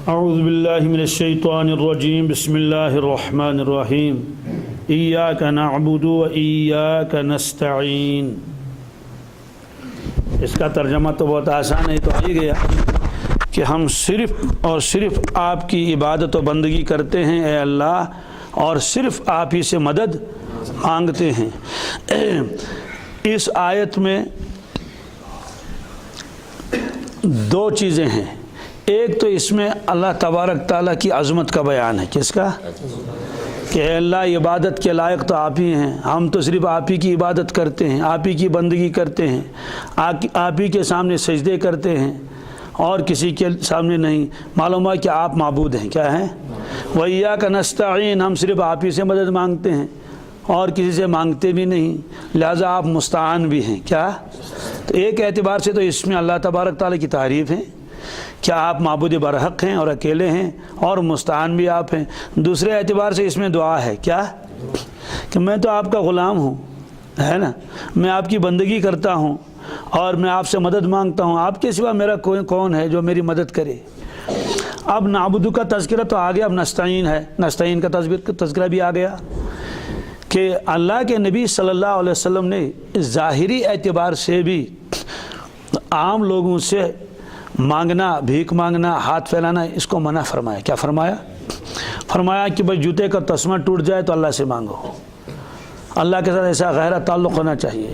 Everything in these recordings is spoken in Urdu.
اعوذ باللہ من الشیطان الرجیم بسم اللہ الرحمن الرحیم ایاک نعبد و ایاک نستعین۔ اس کا ترجمہ تو بہت آسان ہے، تو آ ہی گیا کہ ہم صرف اور صرف آپ کی عبادت و بندگی کرتے ہیں اے اللہ، اور صرف آپ ہی سے مدد مانگتے ہیں۔ اس آیت میں دو چیزیں ہیں۔ ایک تو اس میں اللہ تبارک تعالیٰ کی عظمت کا بیان ہے۔ کس کا؟ کہ اے اللہ عبادت کے لائق تو آپ ہی ہیں، ہم تو صرف آپ ہی کی عبادت کرتے ہیں، آپ ہی کی بندگی کرتے ہیں، آپ ہی کے سامنے سجدے کرتے ہیں اور کسی کے سامنے نہیں۔ معلوم ہے کہ آپ معبود ہیں، کیا ہیں؟ وَإِيَّاكَ نَسْتَعِينُ، ہم صرف آپ ہی سے مدد مانگتے ہیں اور کسی سے مانگتے بھی نہیں، لہٰذا آپ مستعان بھی ہیں۔ کیا؟ تو ایک اعتبار سے تو اس میں اللہ تبارک تعالیٰ کی تعریف ہے، کیا آپ معبود برحق ہیں اور اکیلے ہیں اور مستعان بھی آپ ہیں۔ دوسرے اعتبار سے اس میں دعا ہے، کیا؟ کہ میں تو آپ کا غلام ہوں، ہے نا، میں آپ کی بندگی کرتا ہوں اور میں آپ سے مدد مانگتا ہوں، آپ کے سوا میرا کون ہے جو میری مدد کرے۔ اب نعبد کا تذکرہ تو آ گیا، اب نستعین ہے، نستعین کا تذکرہ بھی آ گیا کہ اللہ کے نبی صلی اللہ علیہ وسلم نے ظاہری اعتبار سے بھی عام لوگوں سے مانگنا، بھیک مانگنا، ہاتھ پھیلانا، اس کو منع فرمایا۔ کیا فرمایا؟ فرمایا کہ بھائی جوتے کا تسمہ ٹوٹ جائے تو اللہ سے مانگو، اللہ کے ساتھ ایسا گہرا تعلق ہونا چاہیے،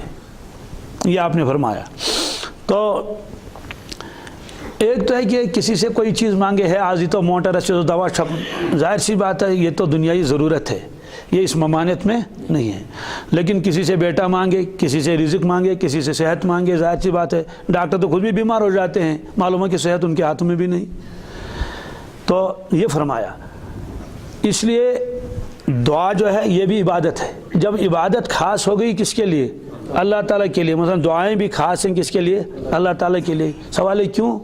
یہ آپ نے فرمایا۔ تو ایک تو ہے کہ کسی سے کوئی چیز مانگے ہے، آج تو موٹر ہے تو دوا چھپ، ظاہر سی بات ہے یہ تو دنیائی ضرورت ہے، یہ اس ممانعت میں نہیں ہے۔ لیکن کسی سے بیٹا مانگے، کسی سے رزق مانگے، کسی سے صحت مانگے، ظاہر سی بات ہے ڈاکٹر تو خود بھی بیمار ہو جاتے ہیں، معلوم ہے کہ صحت ان کے ہاتھ میں بھی نہیں۔ تو یہ فرمایا، اس لیے دعا جو ہے یہ بھی عبادت ہے۔ جب عبادت خاص ہو گئی کس کے لیے؟ اللہ تعالیٰ کے لیے، مثلا دعائیں بھی خاص ہیں کس کے لیے؟ اللہ تعالیٰ کے لیے۔ سوال ہے کیوں؟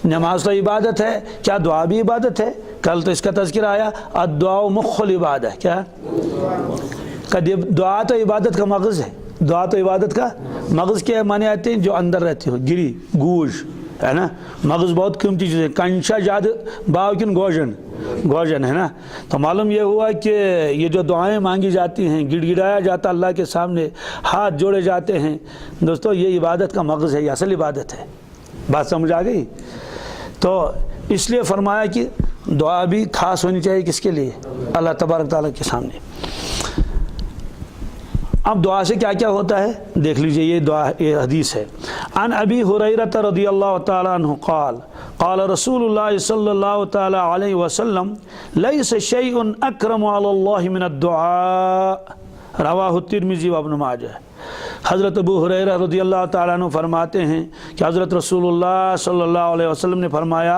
نماز تو عبادت ہے، کیا دعا بھی عبادت ہے؟ کل تو اس کا تذکرہ آیا، الدعاء مخ العبادہ۔ کیا؟ دعا تو عبادت کا مغز ہے، دعا تو عبادت کا مغز کے معنی آتے ہیں جو اندر رہتی ہو، گری گوش ہے نا، مغز بہت قیمتی چیز ہے، کنشا جاد باوکن گوجن ہے نا۔ تو معلوم یہ ہوا کہ یہ جو دعائیں مانگی جاتی ہیں، گڑ گڑایا جاتا اللہ کے سامنے، ہاتھ جوڑے جاتے ہیں، دوستو یہ عبادت کا مغز ہے، یہ اصل عبادت ہے۔ بات سمجھ آ گئی؟ تو اس لیے فرمایا کہ دعا بھی خاص ہونی چاہیے کس کے لیے؟ اللہ تبارک تعالیٰ کے سامنے۔ اب دعا سے کیا کیا ہوتا ہے دیکھ لیجئے، یہ دعا، یہ حدیث ہے۔ عن ابی ہریرہ رضی اللہ تعالی عنہ قال قال رسول اللہ صلی اللہ تعالی علیہ وسلم لیس شیء اکرم علی اللہ من الدعاء، رواہ الترمذی و ابن ماجہ۔ حضرت ابو ہریرہ رضی اللہ تعالیٰ عنہ فرماتے ہیں کہ حضرت رسول اللہ صلی اللہ علیہ وسلم نے فرمایا،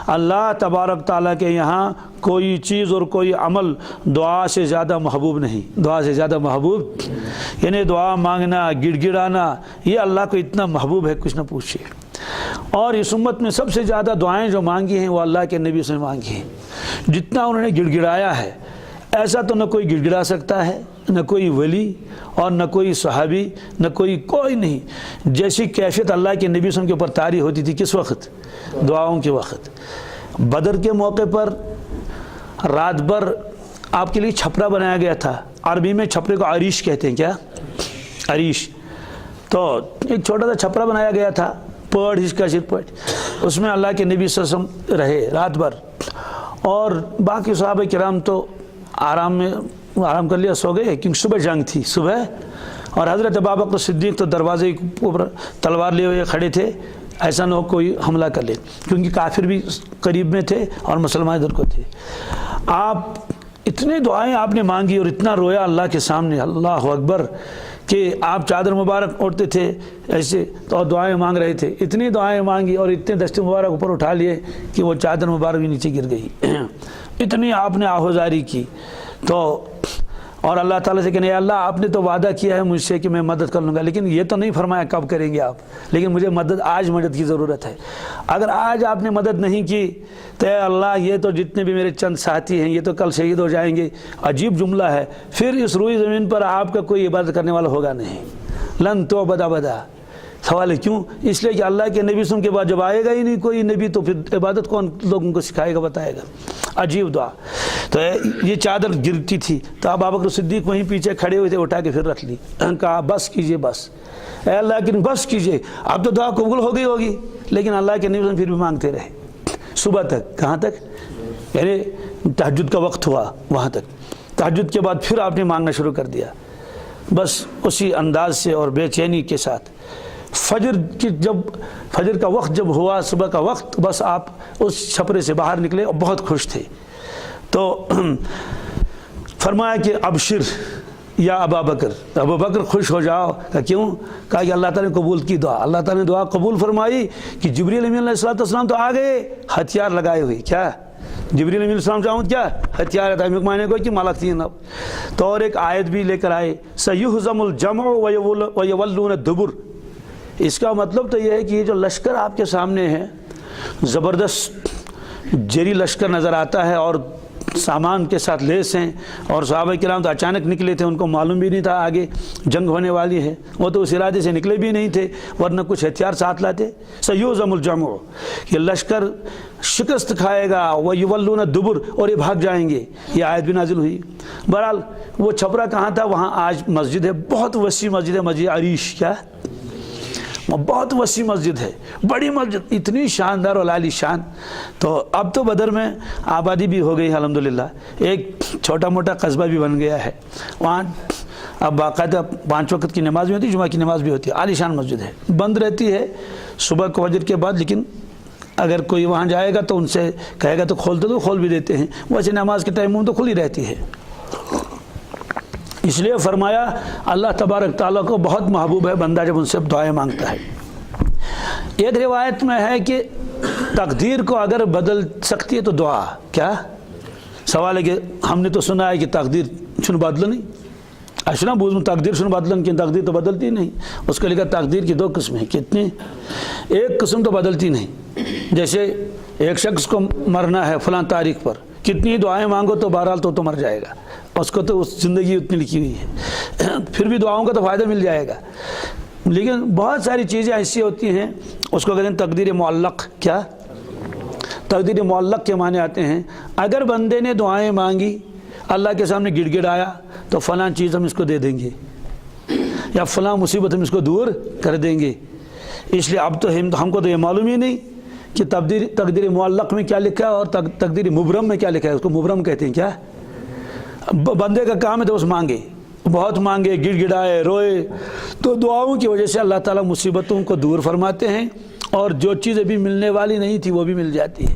اللہ تبارک تعالیٰ کے یہاں کوئی چیز اور کوئی عمل دعا سے زیادہ محبوب نہیں، دعا سے زیادہ محبوب، یعنی دعا مانگنا، گڑ گڑانا، یہ اللہ کو اتنا محبوب ہے کچھ نہ پوچھیے۔ اور اس امت میں سب سے زیادہ دعائیں جو مانگی ہیں وہ اللہ کے نبی سے مانگی ہیں۔ جتنا انہوں نے گڑ گڑایا ہے ایسا تو نہ کوئی گڑ گڑا سکتا ہے، نہ کوئی ولی اور نہ کوئی صحابی، نہ کوئی نہیں۔ جیسی کیفیت اللہ کے نبی صلی اللہ علیہ وسلم کے اوپر طاری ہوتی تھی کس وقت؟ دعاؤں کے وقت۔ بدر کے موقع پر رات بھر آپ کے لیے چھپرا بنایا گیا تھا، عربی میں چھپرے کو عریش کہتے ہیں۔ کیا؟ عریش۔ تو ایک چھوٹا سا چھپرا بنایا گیا تھا، پڑ ہس کا صرف پڑ، اس میں اللہ کے نبی صلی اللہ علیہ وسلم رہے رات بھر، اور باقی صحابہ کرام تو آرام کر لیا، سو گئے، کیونکہ صبح جنگ تھی صبح، اور حضرت ابوبکر صدیق تو دروازے کے اوپر تلوار لیے ہوئے کھڑے تھے، ایسا نہ ہو کوئی حملہ کر لے، کیونکہ کافر بھی قریب میں تھے اور مسلمان ادھر کو تھے۔ آپ اتنے دعائیں آپ نے مانگی اور اتنا رویا اللہ کے سامنے، اللہ اکبر، کہ آپ چادر مبارک اوڑھتے تھے ایسے اور دعائیں مانگ رہے تھے، اتنی دعائیں مانگی اور اتنے دست مبارک اوپر اٹھا لیے کہ وہ چادر مبارک بھی نیچے گر گئی، اتنی آپ نے آہوزاری کی۔ تو اور اللہ تعالیٰ سے کہنے، اللہ آپ نے تو وعدہ کیا ہے مجھ سے کہ میں مدد کر لوں گا، لیکن یہ تو نہیں فرمایا کب کریں گے آپ، لیکن مجھے آج مدد کی ضرورت ہے۔ اگر آج آپ نے مدد نہیں کی تو اے اللہ یہ تو جتنے بھی میرے چند ساتھی ہیں یہ تو کل شہید ہو جائیں گے۔ عجیب جملہ ہے، پھر اس روئی زمین پر آپ کا کوئی عبادت کرنے والا ہوگا نہیں، لن تعبد ابدا، سوال ہے کیوں؟ اس لیے کہ اللہ کے نبی وسلم کے بعد جب آئے گا ہی نہیں کوئی نبی تو پھر عبادت کون لوگوں کو سکھائے گا، بتائے گا؟ عجیب دعا۔ تو یہ چادر گرتی تھی تو اب ابو بکر صدیق وہیں پیچھے کھڑے ہوئے تھے، اٹھا کے پھر رکھ لی، کہا بس کیجئے، بس اے اللہ کی بس کیجئے، اب تو دعا قبول ہو گئی ہوگی۔ لیکن اللہ کے نبی وسلم پھر بھی مانگتے رہے صبح تک، کہاں تک؟ یعنی تہجد کا وقت ہوا وہاں تک، تہجد کے بعد پھر آپ نے مانگنا شروع کر دیا، بس اسی انداز سے اور بے چینی کے ساتھ۔ فجر کا وقت جب ہوا، صبح کا وقت، بس آپ اس چھپرے سے باہر نکلے اور بہت خوش تھے۔ تو فرمایا کہ ابشر یا ابا بکر، ابو بکر خوش ہو جاؤ۔ کہا کیوں؟ کہا کہ اللہ تعالیٰ نے قبول کی دعا، اللہ تعالیٰ نے دعا قبول فرمائی کہ جبریل امین علیہ السلام تو آ گئے ہتھیار لگائے ہوئے۔ کیا جبریل امین السلام چاہوں کیا ہتھیار تھا، معنی کو کہ ملک تھی اب۔ تو اور ایک آیت بھی لے کر آئے، سیہزم الجمع ویولون الدبر۔ اس کا مطلب تو یہ ہے کہ یہ جو لشکر آپ کے سامنے ہے، زبردست جری لشکر نظر آتا ہے اور سامان کے ساتھ لیس ہیں، اور صحابہ کرام تو اچانک نکلے تھے، ان کو معلوم بھی نہیں تھا آگے جنگ ہونے والی ہے، وہ تو اس ارادے سے نکلے بھی نہیں تھے ورنہ کچھ ہتھیار ساتھ لاتے۔ سیہزم الجمع، یہ لشکر شکست کھائے گا، ویولون الدبر، اور یہ بھاگ جائیں گے، یہ آیت بھی نازل ہوئی۔ بہرحال وہ چھپرا کہاں تھا؟ وہاں آج مسجد ہے، بہت وسیع مسجد ہے، مسجد عریش۔ کیا؟ بہت وسیع مسجد ہے، بڑی مسجد، اتنی شاندار اور عالی شان۔ تو اب تو بدر میں آبادی بھی ہو گئی ہے الحمدللہ، ایک چھوٹا موٹا قصبہ بھی بن گیا ہے وہاں۔ اب باقاعدہ 5 وقت کی نماز بھی ہوتی ہے، جمعہ کی نماز بھی ہوتی ہے، عالی شان مسجد ہے، بند رہتی ہے صبح کو فجر کے بعد، لیکن اگر کوئی وہاں جائے گا تو ان سے کہے گا تو کھول دو تو کھول بھی دیتے ہیں، ویسے نماز کے ٹائم تو کھلی رہتی ہے۔ اس لیے فرمایا اللہ تبارک تعالیٰ کو بہت محبوب ہے بندہ جب ان سے دعائیں مانگتا ہے۔ ایک روایت میں ہے کہ تقدیر کو اگر بدل سکتی ہے تو دعا۔ کیا سوال ہے کہ ہم نے تو سنا ہے کہ تقدیر چن بدل نہیں، اشنا بوزم تقدیر چن بدلن کی تقدیر تو بدلتی نہیں۔ اس کو لکھا تقدیر کی 2 قسمیں، کتنی؟ ایک قسم تو بدلتی نہیں، جیسے ایک شخص کو مرنا ہے فلاں تاریخ پر، کتنی دعائیں مانگو تو بہرحال تو مر جائے گا، اس کو تو اس زندگی اتنی لکھی ہوئی ہے، پھر بھی دعاؤں کا تو فائدہ مل جائے گا۔ لیکن بہت ساری چیزیں ایسی ہوتی ہیں، اس کو کہتے ہیں تقدیر معلق۔ کیا؟ تقدیر معلق کے معنی آتے ہیں اگر بندے نے دعائیں مانگی، اللہ کے سامنے گڑ گڑایا تو فلاں چیز ہم اس کو دے دیں گے، یا فلاں مصیبت ہم اس کو دور کر دیں گے۔ اس لیے اب تو ہم کو تو یہ معلوم ہی نہیں کہ تقدیر معلق میں کیا لکھا ہے اور تقدیر مبرم میں کیا لکھا ہے۔ اس کو مبرم کہتے ہیں۔ کیا؟ بندے کا کام ہے تو اس مانگے، بہت مانگے، گڑ گڑائے، روئے، تو دعاؤں کی وجہ سے اللہ تعالیٰ مصیبتوں کو دور فرماتے ہیں، اور جو چیز ابھی ملنے والی نہیں تھی وہ بھی مل جاتی ہے۔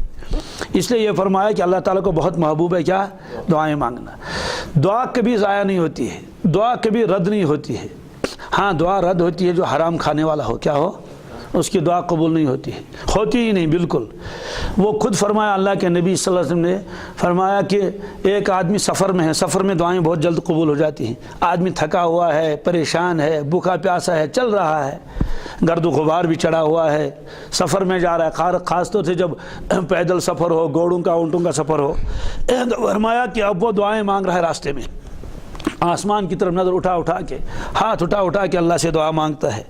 اس لیے یہ فرمایا کہ اللہ تعالیٰ کو بہت محبوب ہے کیا؟ دعائیں مانگنا۔ دعا کبھی ضائع نہیں ہوتی ہے، دعا کبھی رد نہیں ہوتی ہے۔ ہاں دعا رد ہوتی ہے جو حرام کھانے والا ہو، کیا ہو، اس کی دعا قبول نہیں ہوتی ہے، ہوتی ہی نہیں بالکل۔ وہ خود فرمایا اللہ کے نبی صلی اللہ علیہ وسلم نے فرمایا کہ ایک آدمی سفر میں ہے، سفر میں دعائیں بہت جلد قبول ہو جاتی ہیں۔ آدمی تھکا ہوا ہے، پریشان ہے، بھوکا پیاسا ہے، چل رہا ہے، گرد و غبار بھی چڑھا ہوا ہے، سفر میں جا رہا ہے، خاص طور سے جب پیدل سفر ہو، گھوڑوں کا اونٹوں کا سفر ہو، فرمایا کہ اب وہ دعائیں مانگ رہا ہے راستے میں، آسمان کی طرف نظر اٹھا کے، ہاتھ اٹھا کے اللہ سے دعا مانگتا ہے۔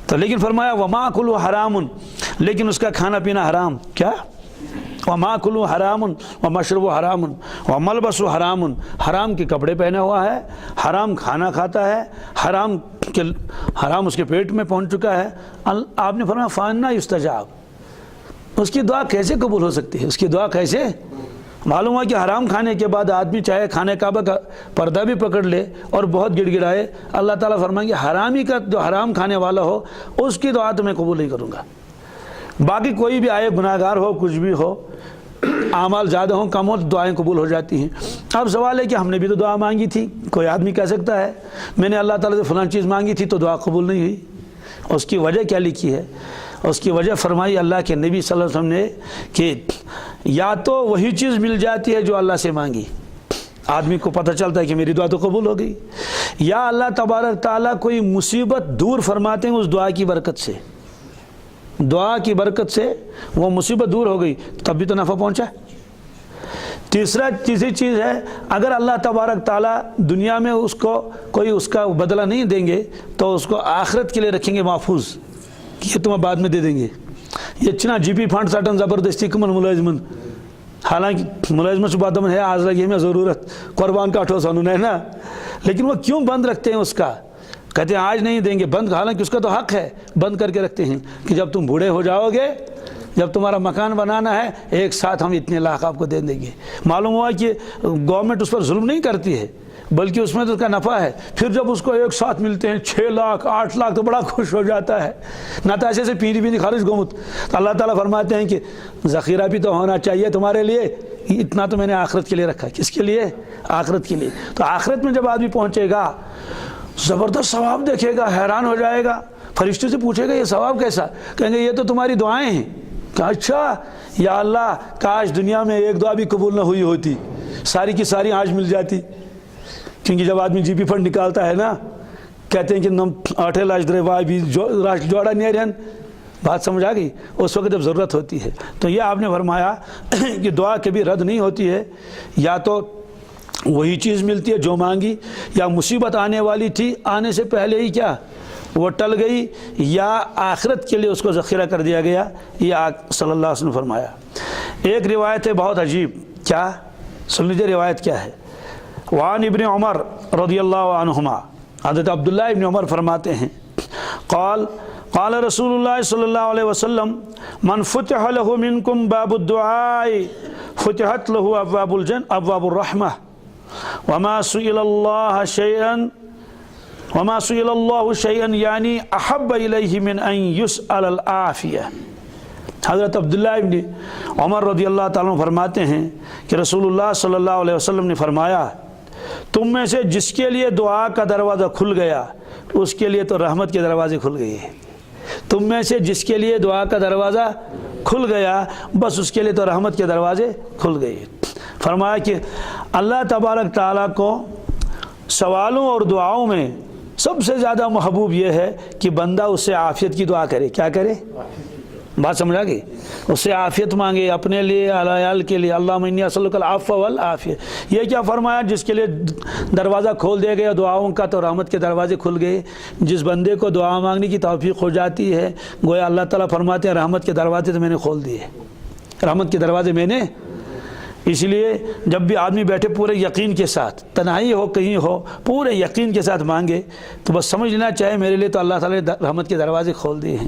تو لیکن فرمایا وما کلو حرام، لیکن اس کا کھانا پینا حرام۔ کیا؟ وما کلو حرام ومشرب حرام وملبس حرام، حرام کے کپڑے پہنا ہوا ہے، حرام کھانا کھاتا ہے، حرام اس کے پیٹ میں پہنچ چکا ہے۔ آپ نے فرمایا فانا یستجاب، اس کی دعا کیسے قبول ہو سکتی ہے؟ اس کی دعا کیسے؟ معلوم ہوا کہ حرام کھانے کے بعد آدمی چاہے خانہ کعبہ کا پردہ بھی پکڑ لے اور بہت گڑ گڑائے، اللہ تعالیٰ فرمائیں گے حرامی کا جو حرام کھانے والا ہو اس کی دعا تو میں قبول نہیں کروں گا۔ باقی کوئی بھی آئے، گناہ گار ہو، کچھ بھی ہو، اعمال زیادہ ہوں کم ہو، دعائیں قبول ہو جاتی ہیں۔ اب سوال ہے کہ ہم نے بھی تو دعا مانگی تھی، کوئی آدمی کہہ سکتا ہے میں نے اللہ تعالیٰ سے فلاں چیز مانگی تھی تو دعا قبول نہیں ہوئی، اس کی وجہ کیا لکھی ہے؟ اس کی وجہ فرمائی اللہ کے نبی صلی اللہ علیہ وسلم نے کہ یا تو وہی چیز مل جاتی ہے جو اللہ سے مانگی، آدمی کو پتہ چلتا ہے کہ میری دعا تو قبول ہو گئی، یا اللہ تبارک تعالیٰ کوئی مصیبت دور فرماتے ہیں اس دعا کی برکت سے، دعا کی برکت سے وہ مصیبت دور ہو گئی تب بھی تو نفع پہنچا۔ تیسری چیز ہے اگر اللہ تبارک تعالیٰ دنیا میں اس کو کوئی اس کا بدلہ نہیں دیں گے تو اس کو آخرت کے لیے رکھیں گے محفوظ، کہ یہ تمہیں بعد میں دے دیں گے، یہ چھنا جی پی فنڈ سٹن زبردستی کمن ملازمن، حالانکہ ملازمت سے بات ہے آج لگی ہمیں ضرورت قربان کا ٹھوس انہوں نے نا، لیکن وہ کیوں بند رکھتے ہیں اس کا، کہتے ہیں آج نہیں دیں گے بند، حالانکہ اس کا تو حق ہے، بند کر کے رکھتے ہیں کہ جب تم بوڑھے ہو جاؤ گے، جب تمہارا مکان بنانا ہے ایک ساتھ ہم اتنے لاکھ آپ کو دے دیں گے۔ معلوم ہوا کہ گورنمنٹ اس پر ظلم نہیں کرتی ہے بلکہ اس میں تو اس کا نفع ہے، پھر جب اس کو ایک ساتھ ملتے ہیں 6 لاکھ 8 لاکھ تو بڑا خوش ہو جاتا ہے، نہ تو ایسے سے پیری بھی نہیں خارج گمت، تو اللہ تعالیٰ فرماتے ہیں کہ ذخیرہ بھی تو ہونا چاہیے تمہارے لیے، اتنا تو میں نے آخرت کے لیے رکھا ہے۔ کس کے لیے؟ آخرت کے لیے۔ تو آخرت میں جب آدمی پہنچے گا زبردست ثواب دیکھے گا، حیران ہو جائے گا، فرشتے سے پوچھے گا یہ ثواب کیسا، کہیں گے یہ تو تمہاری دعائیں ہیں، کہ اچھا یا اللہ کاش دنیا میں ایک دعا بھی قبول نہ ہوئی ہوتی، ساری کی ساری آج مل جاتی، کیونکہ جب آدمی جی پی فنڈ نکالتا ہے نا، کہتے ہیں کہ نم 8 لاکھ درے وائی بھی جوڑا نہیں رہن، بات سمجھ آ گئی، اس وقت جب ضرورت ہوتی ہے۔ تو یہ آپ نے فرمایا کہ دعا کبھی رد نہیں ہوتی ہے، یا تو وہی چیز ملتی ہے جو مانگی، یا مصیبت آنے والی تھی آنے سے پہلے ہی کیا وہ ٹل گئی، یا آخرت کے لیے اس کو ذخیرہ کر دیا گیا، یہ صلی اللہ علیہ وسلم نے فرمایا۔ ایک روایت ہے بہت عجیب، کیا سن لیجیے روایت کیا ہے۔ وعن ابن عمر رضی اللہ عنہما، حضرت عبداللہ ابن عمر فرماتے ہیں قال قال رسول اللہ صلی اللہ علیہ وسلم من فتح له منکم باب الدعاء فتحت له ابواب الجنة ابواب الرحمة وما سئل الله شيئا يعني احب الیہ من ان يسأل العافیہ۔ حضرت عبداللہ ابن عمر رضی اللہ تعالیٰ عنہ فرماتے ہیں کہ رسول اللہ صلی اللہ علیہ وسلم نے فرمایا تم میں سے جس کے لیے دعا کا دروازہ کھل گیا اس کے لیے تو رحمت کے دروازے کھل گئے، تم میں سے جس کے لیے دعا کا دروازہ کھل گیا بس اس کے لیے تو رحمت کے دروازے کھل گئے۔ فرمایا کہ اللہ تبارک تعالیٰ کو سوالوں اور دعاؤں میں سب سے زیادہ محبوب یہ ہے کہ بندہ اس سے عافیت کی دعا کرے، کیا کرے، بات سمجھا گئی، اس سے عافیت مانگے اپنے لیے عیال کے لیے، اللہم انی اسألک العفو والعافیہ۔ یہ کیا فرمایا، جس کے لیے دروازہ کھول دیا گیا دعاؤں کا تو رحمت کے دروازے کھل گئے۔ جس بندے کو دعا مانگنے کی توفیق ہو جاتی ہے گویا اللہ تعالیٰ فرماتے ہیں رحمت کے دروازے تو میں نے کھول دیے، رحمت کے دروازے میں نے۔ اس لیے جب بھی آدمی بیٹھے پورے یقین کے ساتھ، تنہائی ہو کہیں ہو، پورے یقین کے ساتھ مانگے تو بس سمجھ لینا چاہے میرے لیے تو اللہ تعالیٰ نے رحمت کے دروازے کھول دیے ہیں۔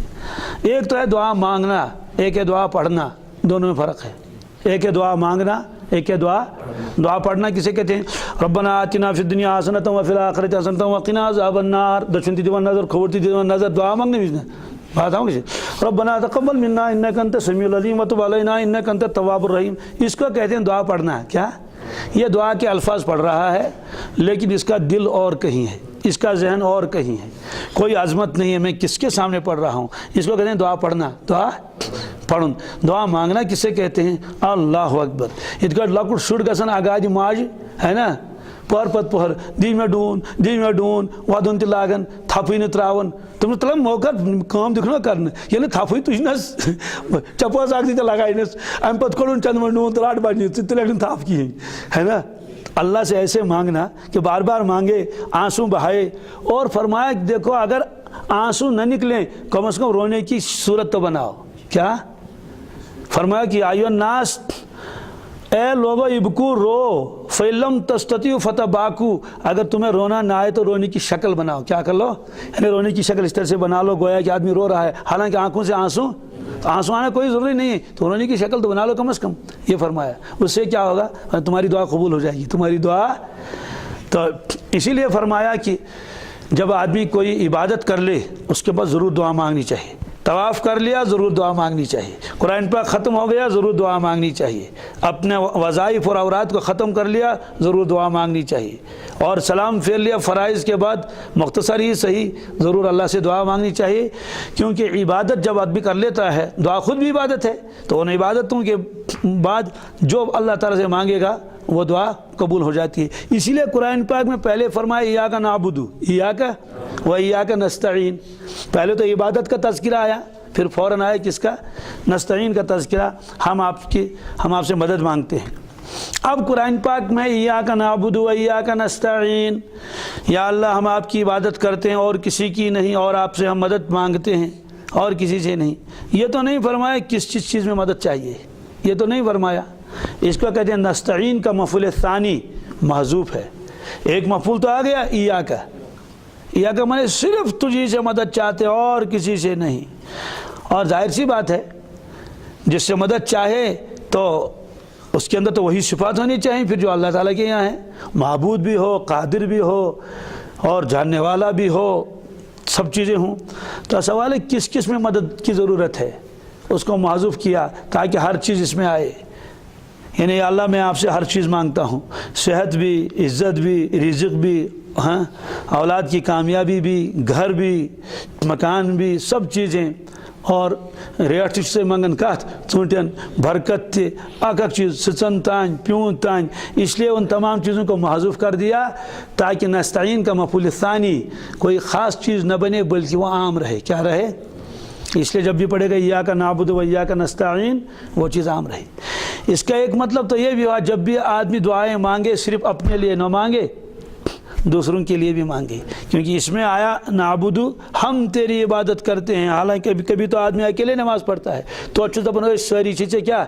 ایک تو ہے دعا مانگنا، ایک ہے دعا پڑھنا، دونوں میں فرق ہے۔ ایک ہے دعا مانگنا، ایک ہے دعا پڑھنا کسے کہتے ہیں، ربنا آتنا فی الدنیا حسنۃ وفی الآخرۃ حسنۃ وقنا عذاب النار، دشنتی دیوان نظر کھوڑتی دیوان نظر، دعا مانگنے بھی بات ہوں کسی، ربنا تقبل منا انک انت السمیع العلیم وتب علینا انک انت التواب الرحیم، اس کو کہتے ہیں دعا پڑھنا۔ کیا یہ دعا کے الفاظ پڑھ رہا ہے لیکن اس کا دل اور کہیں ہے، اس کا ذہن اور کہیں ہے، کوئی عظمت نہیں ہے میں کس کے سامنے پڑھ رہا ہوں، اس کو کہتے ہیں دعا پڑھنا۔ دعا پڑھن، دعا مانگنا کسے کہتے ہیں، اللہ اکبر، اتنا لکٹ شر گژھن اگادِ ماج ہے نا، پہر پت پہر دی میں ڈون ودن تہ لاگن تھپی نہ تراون، تم تلان موقع کام دکھنا کرنا یہ تھپی تجنس چپاس اکھ تہ لگائنس ام پتہ کڑن چند من ڈون تو رٹ بجنی ژٕ تہِ لگن تھپ کہین ہے نا۔ اللہ سے ایسے مانگنا کہ بار بار مانگے، آنسو بہائے، اور فرمایا دیکھو اگر آنسو نہ نکلیں کم از کم رونے کی صورت تو بناؤ۔ کیا فرمایا کہ ایھا الناس، اے لوگو ابکو رو، فَإِلَّمْ تَسْتَطِعُوا فَتَبَاكُوا، اگر تمہیں رونا نہ آئے تو رونے کی شکل بناؤ۔ کیا کر لو، یعنی رونے کی شکل اس طرح سے بنا لو گویا کہ آدمی رو رہا ہے حالانکہ آنکھوں سے آنسو آنا کوئی ضروری نہیں ہے، تو رونے کی شکل تو بنا لو کم از کم، یہ فرمایا۔ اس سے کیا ہوگا، تمہاری دعا قبول ہو جائے گی، تمہاری دعا۔ تو اسی لیے فرمایا کہ جب آدمی کوئی عبادت کر لے اس کے بعد ضرور دعا مانگنی چاہیے، طواف کر لیا ضرور دعا مانگنی چاہیے، قرآن پاک ختم ہو گیا ضرور دعا مانگنی چاہیے، اپنے وظائف اور اوراد کو ختم کر لیا ضرور دعا مانگنی چاہیے، اور سلام پھیر لیا فرائض کے بعد مختصر ہی صحیح ضرور اللہ سے دعا مانگنی چاہیے، کیونکہ عبادت جب آدمی کر لیتا ہے، دعا خود بھی عبادت ہے، تو ان عبادتوں کے بعد جو اللہ تعالیٰ سے مانگے گا وہ دعا قبول ہو جاتی ہے۔ اسی لیے قرآن پاک میں پہلے فرمایا ایاک نعبد ایاک و ایاک نستعین، پہلے تو عبادت کا تذکرہ آیا، پھر فوراً آیا کس کا، نستعین کا تذکرہ، ہم آپ سے مدد مانگتے ہیں۔ اب قرآن پاک میں ایاک نعبد و ایاک نستعین، یا اللہ ہم آپ کی عبادت کرتے ہیں اور کسی کی نہیں، اور آپ سے ہم مدد مانگتے ہیں، اور کسی سے نہیں. یہ تو نہیں فرمایا کس چیز میں مدد چاہیے، یہ تو نہیں فرمایا. اس کو کہتے ہیں نستعین کا مفعول ثانی محذوف ہے. ایک مفعول تو آ گیا ایاک مانے صرف تجھی سے مدد چاہتے اور کسی سے نہیں. اور ظاہر سی بات ہے جس سے مدد چاہے تو اس کے اندر تو وہی صفات ہونی چاہیے پھر جو اللہ تعالیٰ کے یہاں ہیں، معبود بھی ہو، قادر بھی ہو اور جاننے والا بھی ہو، سب چیزیں ہوں. تو سوال ہے کس کس میں مدد کی ضرورت ہے، اس کو معذوف کیا تاکہ ہر چیز اس میں آئے. یعنی اللہ میں آپ سے ہر چیز مانگتا ہوں، صحت بھی، عزت بھی، رزق بھی، ہاں اولاد کی کامیابی بھی، گھر بھی، مکان بھی، سب چیزیں. اور ریٹ سے منگن کت ژوٗنٛٹٮ۪ن برکت تہِ اکھ اکھ چیز سٕژن تانۍ پیوٗنٛت تانۍ. اس لیے ان تمام چیزوں کو محذوف کر دیا تاکہ نستعین کا مفعول ثانی کوئی خاص چیز نہ بنے بلکہ وہ عام رہے. کیا رہے؟ اس لیے جب بھی پڑھے گا ایاک نعبد و ایاک نستعین وہ چیز عام رہے. اس کا ایک مطلب تو یہ بھی ہوا جب بھی آدمی دعائیں مانگے صرف اپنے لیے نہ مانگے، دوسروں کے لیے بھی مانگے. کیونکہ اس میں آیا نعبد، ہم تیری عبادت کرتے ہیں. حالانکہ کبھی کبھی تو آدمی اکیلے نماز پڑھتا ہے تو ساری چیزیں کیا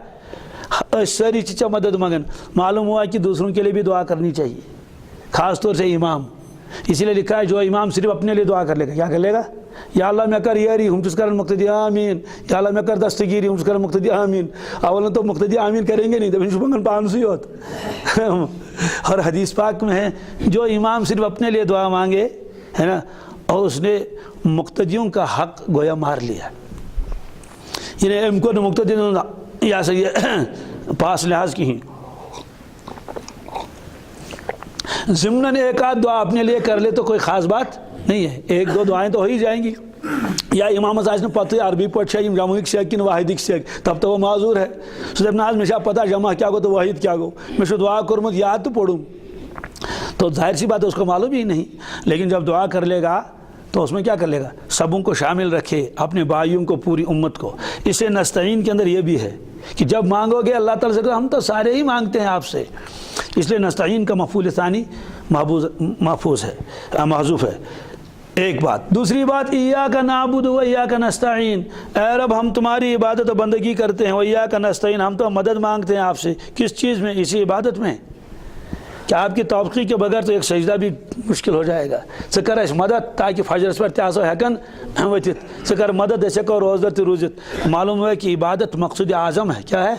ساری چیزیں مدد مانگن. معلوم ہوا کہ دوسروں کے لیے بھی دعا کرنی چاہیے، خاص طور سے امام. اسی لیے لکھا ہے جو امام صرف اپنے لیے دعا کر لے گا کیا کر لے گا؟ یا اللہ میں کر یاری ہم تس کرن مقتدی آمین، یا اللہ میں کر دستگیری ہم تس کرن مقتدی آمین. اولا تو مقتدی آمین کریں گے نہیں تو منگن پانسی ہوت. اور حدیث پاک میں ہے جو امام صرف اپنے لیے دعا مانگے ہے نا اور اس نے مقتدیوں کا حق گویا مار لیا. یعنی ام کو مقتدی یا سے پاس لحاظ کی ہیں ضمن ایک آدھ دعا اپنے لیے کر لے تو کوئی خاص بات نہیں ہے. ایک دو دعائیں تو ہو ہی جائیں گی. یا امامس آ پتہ عربی پہ جمعک سیک کن واحدک سیک تب تو وہ معذور ہے. سہ دپ نا مجھے پتہ جمع کیا گو تو واحد کیا گو، میں دعا کورمت یاد تو پڑھوں. تو ظاہر سی بات ہے اس کو معلوم ہی نہیں. لیکن جب دعا کر لے گا تو اس میں کیا کر لے گا؟ سبوں کو شامل رکھے، اپنے بھائیوں کو، پوری امت کو. اسے نستعین کے اندر یہ بھی ہے کہ جب مانگو گے اللہ تعالیٰ سے، ہم تو سارے ہی مانگتے ہیں آپ سے. اس لیے نستعین کا مفعول ثانی محفوظ ہے، محذوف ہے. ایک بات. دوسری بات ایاک نعبد و ایاک نستعین، اے رب ہم تمہاری عبادت و بندگی کرتے ہیں. و ایاک نستعین ہم تو مدد مانگتے ہیں آپ سے. کس چیز میں؟ اسی عبادت میں. کہ آپ کی توقع کے بغیر تو ایک سجدہ بھی مشکل ہو جائے گا. ژٕ کر اَسہِ مدد تاکہ فجرس پر تہِ آسو ہٮ۪کان ؤتھِتھ. ژٕ کر مدد أسۍ ہٮ۪کو روزدر تہِ روٗزِتھ. معلوم ہوا کہ عبادت مقصود اعظم ہے. کیا ہے؟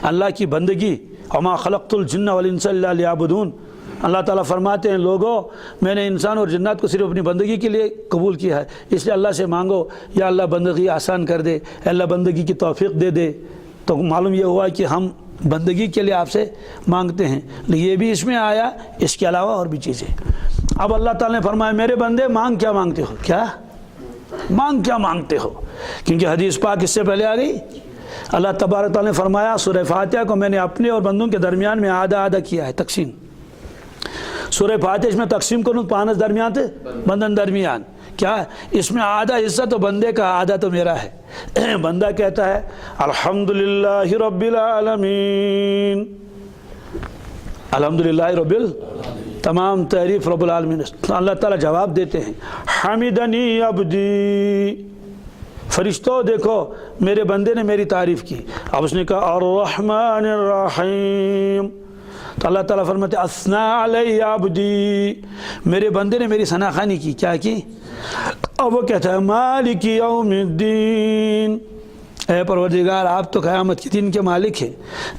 اللہ کی بندگی. وما خلقت الجن والانس الا لیعبدون. اللہ تعالیٰ فرماتے ہیں لوگوں میں نے انسان اور جنات کو صرف اپنی بندگی کے لیے قبول کیا ہے. اس لیے اللہ سے مانگو یا اللہ بندگی آسان کر دے، اللہ بندگی کی توفیق دے دے. تو معلوم یہ ہوا کہ ہم بندگی کے لیے آپ سے مانگتے ہیں. یہ بھی اس میں آیا، اس کے علاوہ اور بھی چیزیں. اب اللہ تعالیٰ نے فرمایا میرے بندے مانگ کیا مانگتے ہو؟ کیا مانگ کیا مانگتے ہو؟ کیونکہ حدیث پاک اس سے پہلے آ گئی. اللہ تبارک تعالیٰ نے فرمایا سورہ فاتحہ کو میں نے اپنے اور بندوں کے درمیان میں آدھا آدھا کیا ہے، تقسیم. سورہ فاتحہ میں تقسیم کروں پانچ درمیان تھے بندن درمیان. کیا ہے اس میں؟ آدھا حصہ تو بندے کا، آدھا تو میرا ہے. بندہ کہتا ہے الحمدللہ رب العالمین، الحمدللہ رب تمام تعریف رب العالمین. اللہ تعالیٰ جواب دیتے ہیں حمدنی عبدی، فرشتوں دیکھو میرے بندے نے میری تعریف کی. اب اس نے کہا الرحمن الرحیم، تو اللہ تعالیٰ فرماتے اثنا علی عبدی، میرے بندے نے میری ثنا خوانی کی. کیا کی؟ اب وہ کہتا ہے مالک یوم الدین، اے پروردگار آپ تو قیامت کے دن کے مالک ہیں.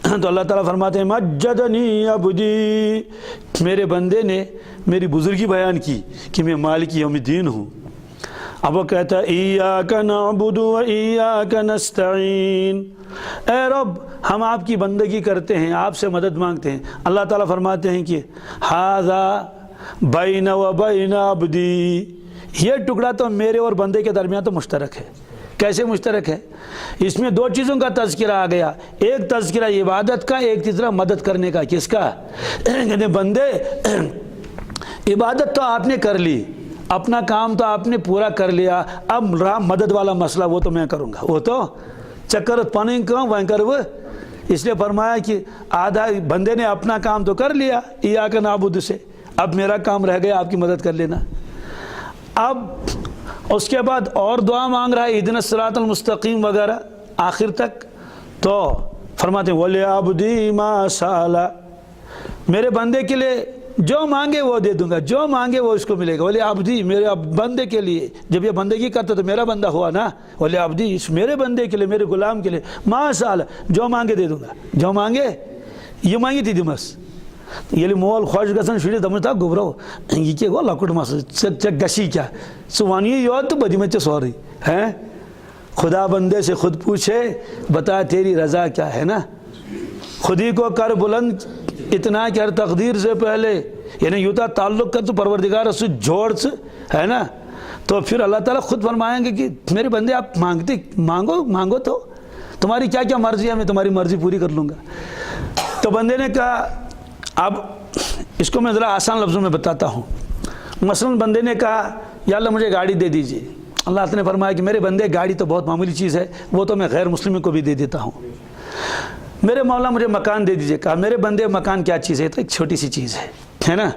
تو اللہ تعالیٰ فرماتے ہیں مجدنی عبدی، میرے بندے نے میری بزرگی بیان کی کہ میں مالک یوم الدین ہوں. اب وہ کہتا ہے ایاک نعبد و ایاک نستعین، اے رب ہم آپ کی بندگی کرتے ہیں، آپ سے مدد مانگتے ہیں. اللہ تعالیٰ فرماتے ہیں کہ ھذا بین و بین عبدی، یہ ٹکڑا تو میرے اور بندے کے درمیان تو مشترک ہے. کیسے مشترک ہے؟ اس میں دو چیزوں کا تذکرہ آ گیا. ایک تذکرہ عبادت کا، ایک تیسرا مدد کرنے کا. کس کا؟ کہتے بندے عبادت تو آپ نے کر لی، اپنا کام تو آپ نے پورا کر لیا، اب رہا مدد والا مسئلہ وہ تو میں کروں گا. وہ تو چکر پانی کام وہیں کر وہ. اس لیے فرمایا کہ آدھا بندے نے اپنا کام تو کر لیا ایاک نعبد سے، اب میرا کام رہ گیا آپ کی مدد کر لینا. اب اس کے بعد اور دعا مانگ رہا ہے اہدنا الصراط المستقیم وغیرہ آخر تک، تو فرماتے ہیں وَلِعَبْدِي مَا سَأَلَ، میرے بندے کے لیے جو مانگے وہ دے دوں گا، جو مانگے وہ اس کو ملے گا۔ وَلِعَبْدِي، میرے بندے کے لیے، جب یہ بندگی کرتا تو میرا بندہ ہوا نا، وَلِعَبْدِي، اس میرے بندے کے لیے، میرے غلام کے لیے، مَا سَأَلَ، جو مانگے دے دوں گا، جو مانگے یہ مانگی تھی دمس یہ مول خوش گژھان شُرِس دپان تا گوبرو یہ کیا گو لۄکُٹ مسلہٕ ژےٚ گژھی کیا ژٕ وَن یہِ یوت تہٕ بہٕ دِمے ژےٚ سورُے ہیں۔ خدا بندے سے خود پوچھے بتا تیری رضا کیا ہے نا، خود ہی کو کر بلند اتنا کہ ہر تقدیر سے پہلے، یعنی یوتا تعلق کر تو پروردگار سے جوڑ سے ہے نا، تو پھر اللہ تعالیٰ خود فرمائیں گے کہ میرے بندے آپ مانگتے مانگو تو تمہاری کیا کیا مرضی ہے، میں تمہاری مرضی پوری کر لوں گا۔ تو بندے نے کہا، اب اس کو میں ذرا آسان لفظوں میں بتاتا ہوں۔ مثلا بندے نے کہا یا اللہ مجھے گاڑی دے دیجیے، اللہ تعالیٰ نے فرمایا کہ میرے بندے گاڑی تو بہت معمولی چیز ہے، وہ تو میں غیر مسلم کو بھی دے دیتا ہوں۔ میرے مولا مجھے مکان دے دیجیے، کہا میرے بندے مکان کیا چیز ہے، تو ایک چھوٹی سی چیز ہے نا،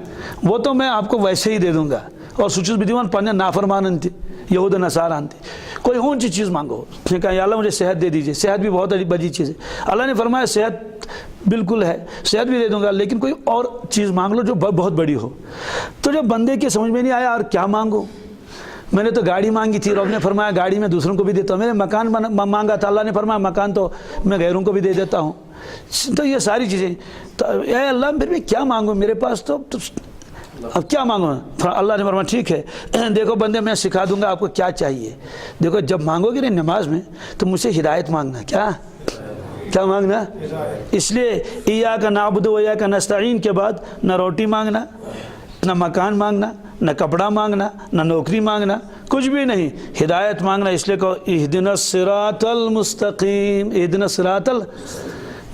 وہ تو میں آپ کو ویسے ہی دے دوں گا۔ اور سوچس بھی دیوان پڑھنے نافرمان تھے، یہود نصاران تھے، کوئی اونچی چیز مانگو۔ اس نے کہا یا اللہ مجھے صحت دے دیجیے، صحت بھی بہت بڑی چیز ہے۔ اللہ نے فرمایا صحت بالکل ہے، صحت بھی دے دوں گا، لیکن کوئی اور چیز مانگ لو جو بہت بڑی ہو۔ تو جب بندے کے سمجھ میں نہیں آیا اور کیا مانگو، میں نے تو گاڑی مانگی تھی، رب نے فرمایا گاڑی میں دوسروں کو بھی دیتا ہوں، میں نے مکان مانگا تھا، اللہ نے فرمایا مکان تو میں غیروں کو بھی دے دیتا ہوں۔ تو یہ ساری چیزیں، تو اے اللہ پھر میں کیا مانگوں، میرے پاس تو اب کیا مانگو۔ اللہ نے فرمایا ٹھیک ہے، دیکھو بندے میں سکھا دوں گا آپ کو کیا چاہیے۔ دیکھو جب مانگو گے نا نماز میں تو مجھ سے ہدایت مانگنا، کیا مانگنا؟ اس لیے ایاک نعبد و ایاک نستعین کے بعد نہ روٹی مانگنا، نہ مکان مانگنا، نہ کپڑا مانگنا، نہ نوکری مانگنا، کچھ بھی نہیں، ہدایت مانگنا۔ اس لیے کہو اہدنا الصراط المستقیم، اہدنا الصراط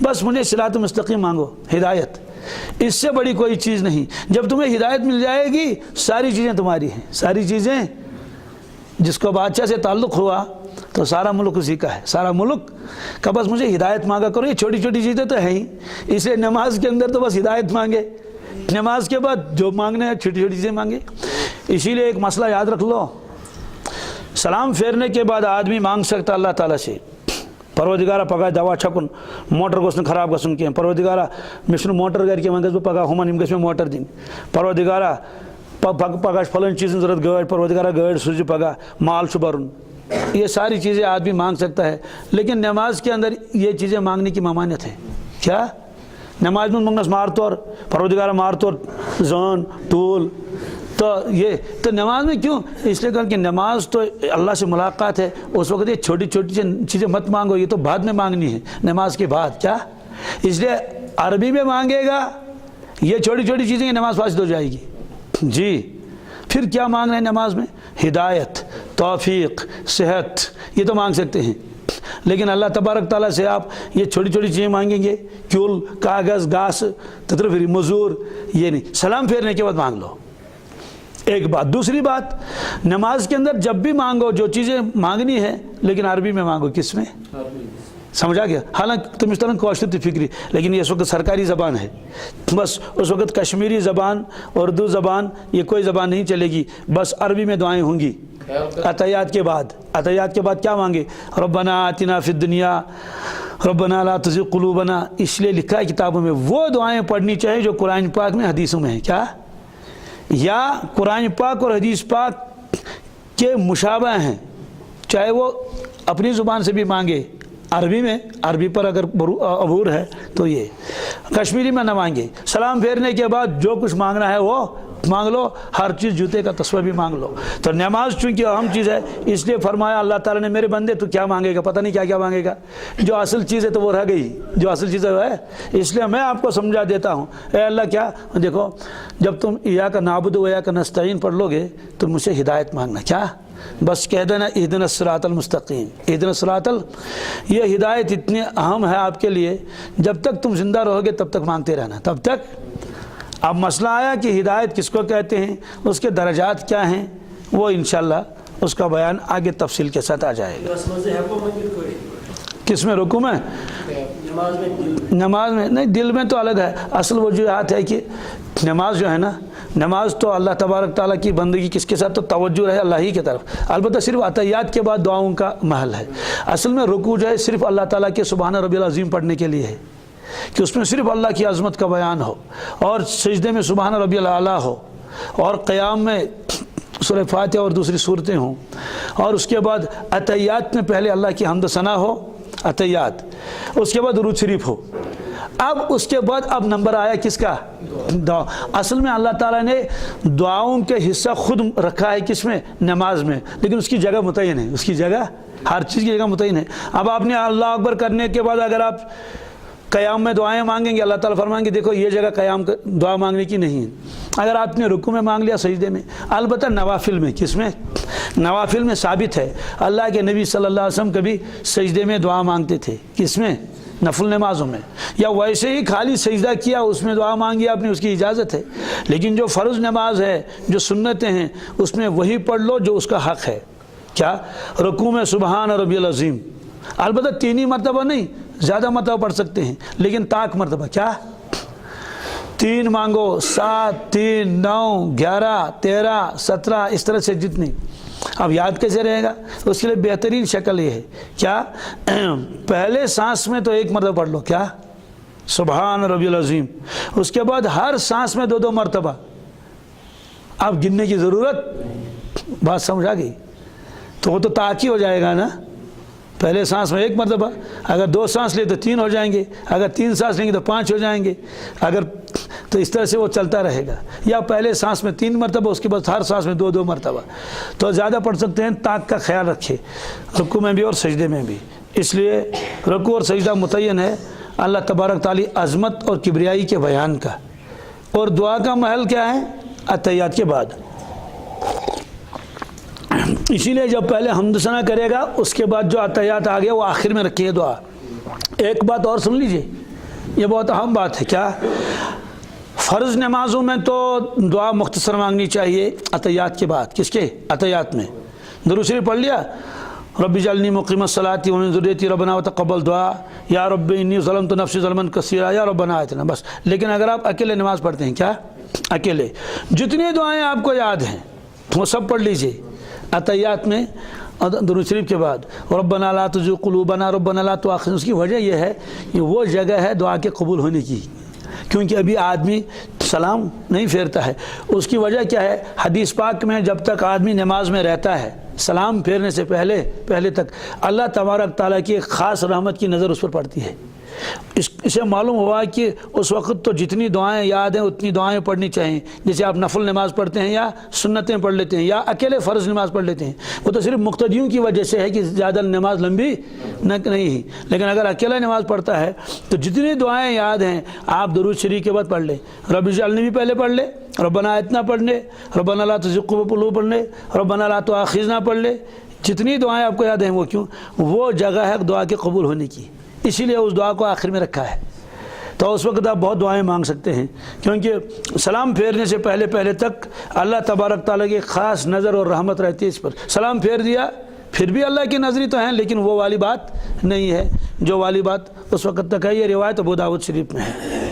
بس مجھے صراط المستقیم مانگو، ہدایت، اس سے بڑی کوئی چیز نہیں۔ جب تمہیں ہدایت مل جائے گی ساری چیزیں تمہاری ہیں، ساری چیزیں۔ جس کو بادشاہ سے تعلق ہوا تو سارا ملک اسی کا ہے، سارا ملک کا، بس مجھے ہدایت مانگا کرو۔ یہ چھوٹی چھوٹی چیزیں تو ہیں ہی، اس لیے نماز کے اندر تو بس ہدایت مانگے، نماز کے بعد جو مانگنے ہیں چھوٹی چھوٹی چیزیں مانگے۔ اسی لیے ایک مسئلہ یاد رکھ لو، سلام پھیرنے کے بعد آدمی مانگ سکتا اللہ تعالیٰ سے، پروردگارہ پگہ دوا چھکن، موٹر گوس نہ خراب گژھن کینٛہہ، پروردگارہ مےٚ چھُنہٕ موٹر گھرِ کینٛہہ، وۄنۍ گژھٕ بہٕ پگہ ہُمن یِم گژھِ مےٚ موٹر دِنۍ، پروردگارہ پگہ چھِ پھلٲنۍ چیٖزن ضروٗرت گٲڑۍ، پروردگارہ گٲڑۍ سوٗزِ پگہ، مال چھُ بھرُن۔ یہ ساری چیزیں آدمی مانگ سکتا ہے، لیکن نماز کے اندر یہ چیزیں مانگنے کی ممانعت ہے۔ کیا؟ نماز میں منگنس مار طور، پروردگارہ مار طور، زان ٹول، تو یہ تو نماز میں کیوں؟ اس لیے کہ نماز تو اللہ سے ملاقات ہے، اس وقت یہ چھوٹی چھوٹی چیزیں مت مانگو، یہ تو بعد میں مانگنی ہے، نماز کے بعد۔ کیا؟ اس لیے عربی میں مانگے گا یہ چھوٹی چھوٹی چیزیں، نماز فاسد ہو جائے گی۔ جی پھر کیا مانگنا ہے نماز میں؟ ہدایت، توفیق، صحت، یہ تو مانگ سکتے ہیں، لیکن اللہ تبارک تعالیٰ سے آپ یہ چھوٹی چھوٹی چیزیں مانگیں گے، کیول، کاغذ، گھاس، تتر مزور، یہ نہیں۔ سلام پھیرنے کے بعد مانگ لو، ایک بات۔ دوسری بات، نماز کے اندر جب بھی مانگو جو چیزیں مانگنی ہے، لیکن عربی میں مانگو۔ کس میں؟ سمجھا گیا؟ حالانکہ تم اس طرح کوشش تھی فکری، لیکن یہ اس وقت سرکاری زبان ہے، بس اس وقت کشمیری زبان، اردو زبان، یہ کوئی زبان نہیں چلے گی، بس عربی میں دعائیں ہوں گی۔ عطیات کے بعد کیا مانگے؟ ربنا آتنا فی الدنیا ربنا لا تزغ قلوبنا۔ اس لیے لکھا ہے کتابوں میں وہ دعائیں پڑھنی چاہیے جو قرآن پاک میں، حدیثوں میں ہیں۔ کیا؟ یا قرآن پاک اور حدیث پاک کے مشابہ ہیں، چاہے وہ اپنی زبان سے بھی مانگے، عربی میں، عربی پر اگر عبور ہے تو یہ، کشمیری میں نہ مانگے۔ سلام پھیرنے کے بعد جو کچھ مانگنا ہے وہ مانگ لو، ہر چیز، جوتے کا تسبیح بھی مانگ لو۔ تو نماز چونکہ اہم چیز ہے، اس لیے فرمایا اللہ تعالیٰ نے میرے بندے تو کیا مانگے گا، پتہ نہیں کیا کیا مانگے گا، جو اصل چیز ہے تو وہ رہ گئی، جو اصل چیز ہے۔ اس لیے میں آپ کو سمجھا دیتا ہوں، اے اللہ کیا، دیکھو جب تم ایاک نعبد و ایاک نستعین پڑھ لو گے تو مجھ سے ہدایت مانگنا۔ کیا؟ بس کہہ دینا اہدنا الصراط المستقیم، اہدنا الصراط یہ ہدایت اتنی اہم ہے آپ کے لیے، جب تک تم زندہ رہو گے تب تک مانگتے رہنا، تب تک۔ اب مسئلہ آیا کہ ہدایت کس کو کہتے ہیں، اس کے درجات کیا ہیں، وہ انشاءاللہ اس کا بیان آگے تفصیل کے ساتھ آ جائے گا۔ کس میں رکوع میں؟ نماز میں نہیں، دل میں تو الگ ہے۔ اصل وجوہات ہے کہ نماز جو ہے نا نماز تو اللہ تبارک تعالیٰ کی بندگی کس کے ساتھ تو توجہ ہے اللہ ہی کی طرف، البتہ صرف عطیات کے بعد دعاؤں کا محل ہے۔ اصل میں رکوع جو ہے صرف اللہ تعالیٰ کے سبحان ربی العظیم پڑھنے کے لیے ہے کہ اس میں صرف اللہ کی عظمت کا بیان ہو، اور سجدے میں سبحان ربی الاعلیٰ ہو، اور قیام میں سورہ فاتحہ اور دوسری صورتیں ہوں، اور اس کے بعد عطیات میں پہلے اللہ کی حمد و ثنا ہو، عطیات، اس کے بعد درود شریف ہو۔ اب اس کے بعد اب نمبر آیا کس کا؟ دعا۔ اصل میں اللہ تعالیٰ نے دعاؤں کے حصہ خود رکھا ہے کس میں؟ نماز میں، لیکن اس کی جگہ متعین ہے، اس کی جگہ ہر چیز کی جگہ متعین ہے۔ اب آپ نے اللہ اکبر کرنے کے بعد اگر آپ قیام میں دعائیں مانگیں گے، اللہ تعالیٰ فرمائیں گے دیکھو یہ جگہ قیام دعا مانگنے کی نہیں ہے۔ اگر آپ نے رکوع میں مانگ لیا، سجدے میں، البتہ نوافل میں، کس میں؟ نوافل میں ثابت ہے اللہ کے نبی صلی اللہ علیہ وسلم کبھی سجدے میں دعا مانگتے تھے، کس میں؟ نفل نمازوں میں، یا ویسے ہی خالی سجدہ کیا اس میں دعا مانگی آپ نے، اس کی اجازت ہے۔ لیکن جو فرض نماز ہے، جو سنتیں ہیں، اس میں وہی پڑھ لو جو اس کا حق ہے۔ کیا؟ رکوع میں سبحان ربی العظیم، البتہ 3 ہی مرتبہ نہیں، زیادہ مرتبہ پڑھ سکتے ہیں، لیکن طاق مرتبہ کیا؟ 3 مانگو، 7، 3، 9، 11، 13، 17، اس طرح سے جتنی۔ اب یاد کیسے رہے گا؟ اس کے لیے بہترین شکل یہ ہے، کیا؟ پہلے سانس میں تو 1 مرتبہ پڑھ لو، کیا؟ سبحان ربی العظیم، اس کے بعد ہر سانس میں 2 مرتبہ۔ اب گننے کی ضرورت، بات سمجھ آ گئی؟ تو وہ تو طاق ہو جائے گا نا، پہلے سانس میں 1 مرتبہ، اگر 2 سانس لے تو 3 ہو جائیں گے، اگر 3 سانس لیں گے تو 5 ہو جائیں گے، اگر تو اس طرح سے وہ چلتا رہے گا۔ یا پہلے سانس میں 3 مرتبہ، اس کے بعد ہر سانس میں 2 مرتبہ، تو زیادہ پڑھ سکتے ہیں۔ طاق کا خیال رکھے رکوع میں بھی اور سجدے میں بھی، اس لیے رکوع اور سجدہ متعین ہے اللہ تبارک تعالی عظمت اور کبریائی کے بیان کا۔ اور دعا کا محل کیا ہے؟ عطیات کے بعد۔ اسی لیے جب پہلے حمد ثنا کرے گا، اس کے بعد جو عطیات آ گیا وہ آخر میں رکھیے دعا۔ ایک بات اور سن لیجئے، یہ بہت اہم بات ہے، کیا؟ فرض نمازوں میں تو دعا مختصر مانگنی چاہیے عطیات کے بعد۔ کس کے؟ عطیات میں درود شریف پڑھ لیا، رب اجعلنی مقیم الصلاۃ ومن ذریتی ربنا وتقبل دعا، یا رب انی ظلمت نفسی ظلما کثیرا یا ربنا آتنا، بس۔ لیکن اگر آپ اکیلے نماز پڑھتے ہیں، کیا؟ اکیلے جتنی دعائیں آپ کو یاد ہیں وہ سب پڑھ لیجئے عطیات میں درود شریف کے بعد۔ ربنا لا تزغ قلوبنا ربنا لا تؤاخذنا، اس کی وجہ یہ ہے کہ وہ جگہ ہے دعا کے قبول ہونے کی، کیونکہ ابھی آدمی سلام نہیں پھیرتا ہے۔ اس کی وجہ کیا ہے؟ حدیث پاک میں جب تک آدمی نماز میں رہتا ہے، سلام پھیرنے سے پہلے تک اللہ تبارک تعالیٰ کی ایک خاص رحمت کی نظر اس پر پڑتی ہے۔ اسے معلوم ہوا کہ اس وقت تو جتنی دعائیں یاد ہیں اتنی دعائیں پڑھنی چاہیے، جیسے آپ نفل نماز پڑھتے ہیں یا سنتیں پڑھ لیتے ہیں یا اکیلے فرض نماز پڑھ لیتے ہیں، وہ تو صرف مقتدیوں کی وجہ سے ہے کہ زیادہ نماز لمبی نہیں ہے۔ لیکن اگر اکیلا نماز پڑھتا ہے تو جتنی دعائیں یاد ہیں آپ درود شریف کے بعد پڑھ لیں، رب اجعلنی بھی پہلے پڑھ لیں، ربنا آتنا پڑھ لیں، ربنا لا تزغ قلوبنا پڑھ لیں، ربنا لا تؤاخذنا پڑھ لیں۔ جتنی دعائیں آپ کو یاد ہیں وہ کیوں؟ وہ جگہ ہے دعا کے قبول ہونے کی، اسی لیے اس دعا کو آخر میں رکھا ہے۔ تو اس وقت آپ بہت دعائیں مانگ سکتے ہیں، کیونکہ سلام پھیرنے سے پہلے تک اللہ تبارک تعالیٰ کی خاص نظر اور رحمت رہتی ہے اس پر۔ سلام پھیر دیا پھر بھی اللہ کی نظری تو ہیں، لیکن وہ والی بات نہیں ہے جو والی بات اس وقت تک ہے۔ یہ روایت ابو داؤد شریف میں ہے۔